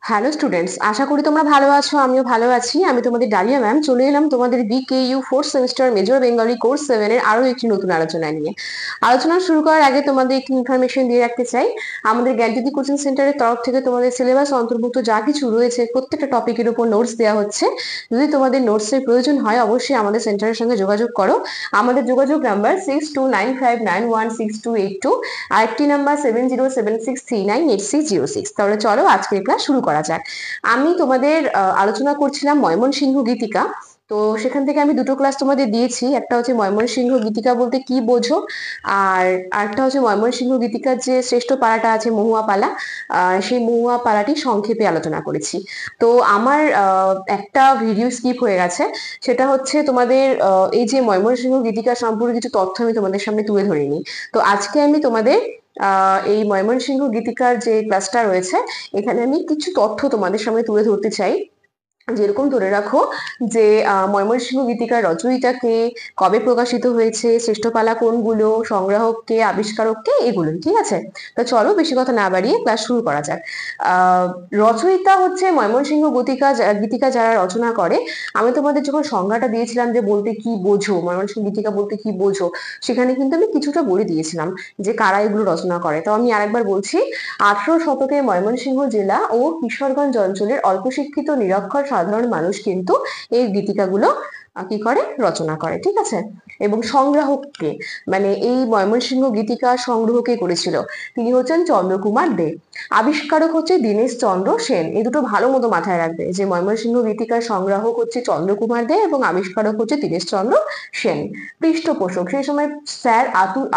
Hello students, আশা করি তোমরা ভালো আছো। আমিও ভালো আছি। আমি তোমাদের ডালিয়া ম্যাম চলে এলাম তোমাদের BKU fourth semester major Bengali course 7 এর আরো একটি নতুন আলোচনা নিয়ে। আলোচনা শুরু করার আগে তোমাদের একটি ইনফরমেশন দিয়ে রাখতে চাই। আমাদের জ্ঞানজ্যোতি কোচিং সেন্টারের তরফ থেকে তোমাদের সিলেবাস অন্তর্ভুক্ত যা কিছু রয়েছে প্রত্যেকটা টপিকের উপর নোটস দেওয়া হচ্ছে। যদি তোমাদের নোটসের প্রয়োজন হয় অবশ্যই আমাদের সেন্টারের সঙ্গে যোগাযোগ করো। আমাদের যোগাযোগ নাম্বার 6295916282, আরেকটি নাম্বার 7076398606। তাহলে চলো আজকের ক্লাস শুরু করা যাক। আমি তোমাদের আলোচনা করছিলাম ময়মনসিংহ গীতিকা। তো সেখান থেকে আমি দুটো ক্লাস তোমাদের দিয়েছি। একটা হচ্ছে ময়মনসিংহ গীতিকা বলতে কি বোঝো, আর আরেকটা হচ্ছে ময়মনসিংহ গীতিকার যে শ্রেষ্ঠ পালাটা আছে মহুয়া পালা, সেই মহুয়া পালাটি সংক্ষেপে আলোচনা করেছি। তো আমার একটা ভিডিও স্কিপ হয়ে গেছে। সেটা হচ্ছে তোমাদের এই যে ময়মনসিংহ গীতিকা সম্পর্কে কিছু তথ্য আমি তোমাদের সামনে তুলে ধরিনি। তো আজকে আমি তোমাদের এই ময়মনসিংহ গীতিকার যে ক্লাসটা রয়েছে এখানে আমি কিছু তথ্য তোমাদের সামনে তুলে ধরতে চাই। যেরকম ধরে রাখো যে ময়মনসিংহ গীতিকার রচয়িতা কে, কবে প্রকাশিত হয়েছে, শ্রেষ্ঠ পালা কোনগুলো, সংগ্রাহক কে, আবিষ্কারক কে, এগুলো ঠিক আছে। তো চলো বেশি কথা না বাড়িয়ে ক্লাস শুরু করা যাক। রচয়িতা হচ্ছে ময়মনসিংহ গীতিকা যারা রচনা করে। আমি তোমাদের যখন সংজ্ঞাটা দিয়েছিলাম যে বলতে কি বোঝো, ময়মনসিংহ গীতিকা বলতে কি বোঝো, সেখানে কিন্তু আমি কিছুটা বলে দিয়েছিলাম যে কারা এগুলো রচনা করে। তো আমি আরেকবার বলছি, 18 শতকে ময়মনসিংহ জেলা ও কিশোরগঞ্জ অঞ্চলের অল্প শিক্ষিত নিরক্ষর সাধারণ মানুষ কিন্তু এই গীতিকাগুলো কি করে, রচনা করে, ঠিক আছে। এবং সংগ্রাহককে, মানে এই ময়মনসিংহ গীতিকা সংগ্রহকে করেছিল, তিনি হচ্ছেন চন্দ্রকুমার দে। আবিষ্কারক হচ্ছে দীনেশ চন্দ্র সেন। এই দুটো ভালো মতো মাথায় রাখবে যে ময়মনসিংহ গীতিকার সংগ্রাহক হচ্ছে চন্দ্রকুমার দে এবং আবিষ্কারক হচ্ছে দীনেশ চন্দ্র সেন। পৃষ্ঠপোষক, সেই সময় স্যার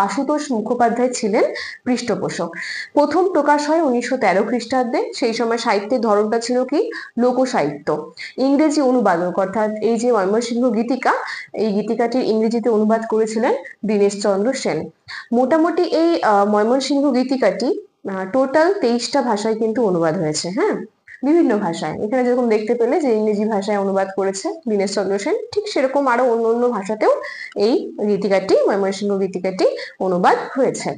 আশুতোষ মুখোপাধ্যায় ছিলেন পৃষ্ঠপোষক। প্রথম প্রকাশ হয় 1913 খ্রিস্টাব্দে। সেই সময় সাহিত্যের ধরনটা ছিল কি, লোক সাহিত্য। ইংরেজি অনুবাদক, অর্থাৎ এই যে ময়মনসিংহ গীতিকা, এই গীতিকাটির ইংরেজিতে অনুবাদ করেছিলেন দীনেশ চন্দ্র সেন। মোটামুটি এই ময়মনসিংহ গীতিকাটি টোটাল 23টা ভাষায় কিন্তু অনুবাদ হয়েছে। হ্যাঁ, বিভিন্ন ভাষায়। এখানে যেরকম দেখতে পেলে যে ইংরেজি ভাষায় অনুবাদ করেছে দীনেশ চন্দ্র সেন, ঠিক সেরকম আরো অন্য অন্য ভাষাতেও এই গীতিকাটি, ময়মনসিংহ গীতিকাটি অনুবাদ হয়েছে।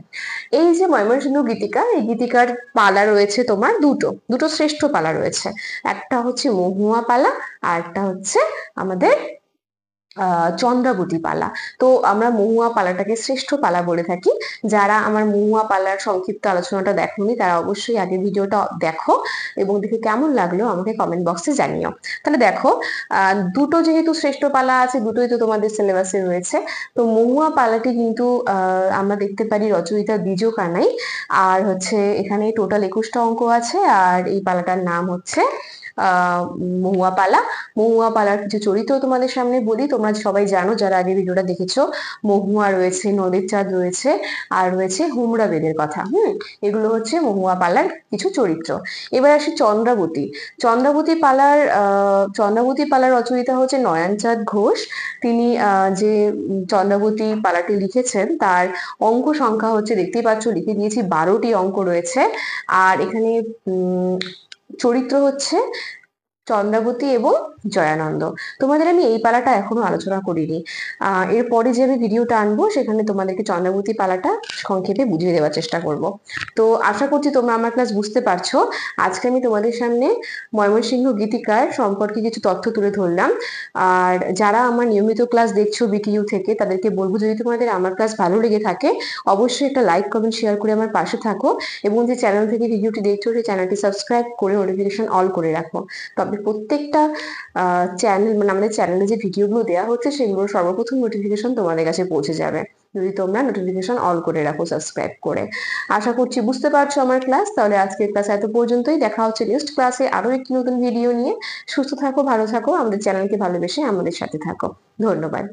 এই যে ময়মনসিংহ গীতিকা, এই গীতিকার পালা রয়েছে তোমার দুটো দুটো শ্রেষ্ঠ পালা রয়েছে। একটা হচ্ছে মহুয়া পালা, আর একটা হচ্ছে আমাদের চন্দ্রাবতী পালা। তো আমরা মহুয়া পালাটাকে শ্রেষ্ঠ পালা বলে থাকি। যারা আমার মহুয়া পালার সংক্ষিপ্ত আলোচনাটা দেখোনি তারা অবশ্যই আগে ভিডিওটা দেখো এবং দেখে কেমন লাগলো আমাকে কমেন্ট বক্সে জানিও। তাহলে দেখো, দুটো যেহেতু শ্রেষ্ঠ পালা আছে, দুটোই তো তোমাদের সিলেবাসে রয়েছে। তো মহুয়া পালাটি কিন্তু আমরা দেখতে পারি রচয়িতা দ্বিজ কানাই। আর হচ্ছে এখানে টোটাল 21টা অঙ্ক আছে। আর এই পালাটার নাম হচ্ছে মহুয়া পালা। মহুয়া পালার কিছু চরিত্র তোমাদের সামনে বলি। তোমরা সবাই জানো যারা আগে ভিডিওটা দেখেছো, মহুয়া রয়েছে, নদীর চাঁদ রয়েছে, আর রয়েছে হুমরা বেদের কথা। এগুলো হচ্ছে মহুয়া পালার কিছু চরিত্র। এবার আসি চন্দ্রাবতী। চন্দ্রাবতী পালার রচয়িতা হচ্ছে নয়নচাঁদ ঘোষ। তিনি যে চন্দ্রাবতী পালাটি লিখেছেন তার অঙ্ক সংখ্যা হচ্ছে, দেখতেই পাচ্ছ লিখে দিয়েছি, 12টি অঙ্ক রয়েছে। আর এখানে চরিত্র হচ্ছে চন্দ্রাবতী এবং জয়ানন্দ। তোমাদের আমি এই পালাটা এখনো আলোচনা করিনি। এরপরে যে আমি ভিডিওটা আনবো সেখানে তোমাদেরকে চন্দ্রাবতী পালাটা সংক্ষেপে বুঝিয়ে দেওয়ার চেষ্টা করব। তো আশা করছি তোমরা আমার ক্লাস বুঝতে পারছো। আজকে আমি তোমাদের সামনে ময়মনসিংহ গীতিকার সম্পর্কে কিছু তথ্য তুলে ধরলাম। আর যারা আমার নিয়মিত ক্লাস দেখছো বিটিইউ থেকে, তাদেরকে বলবো যদি তোমাদের আমার ক্লাস ভালো লেগে থাকে অবশ্যই একটা লাইক, কমেন্ট, শেয়ার করে আমার পাশে থাকো। এবং যে চ্যানেল থেকে ভিডিওটি দেখছো সেই চ্যানেলটি সাবস্ক্রাইব করে নোটিফিকেশন অল করে রাখো। তবে প্রত্যেকটা চ্যানেল, মানে আমাদের চ্যানেলে যে ভিডিওগুলো দেওয়া হচ্ছে সেগুলোর সর্বপ্রথম নোটিফিকেশন তোমাদের কাছে পৌঁছে যাবে যদি তোমরা নোটিফিকেশন অল করে রাখো সাবস্ক্রাইব করে। আশা করছি বুঝতে পারছো আমার ক্লাস। তাহলে আজকের ক্লাস এত পর্যন্তই। দেখা হচ্ছে নেক্সট ক্লাসে আরো একটি নতুন ভিডিও নিয়ে। সুস্থ থাকো, ভালো থাকো, আমাদের চ্যানেলকে ভালোবেসে আমাদের সাথে থাকো। ধন্যবাদ।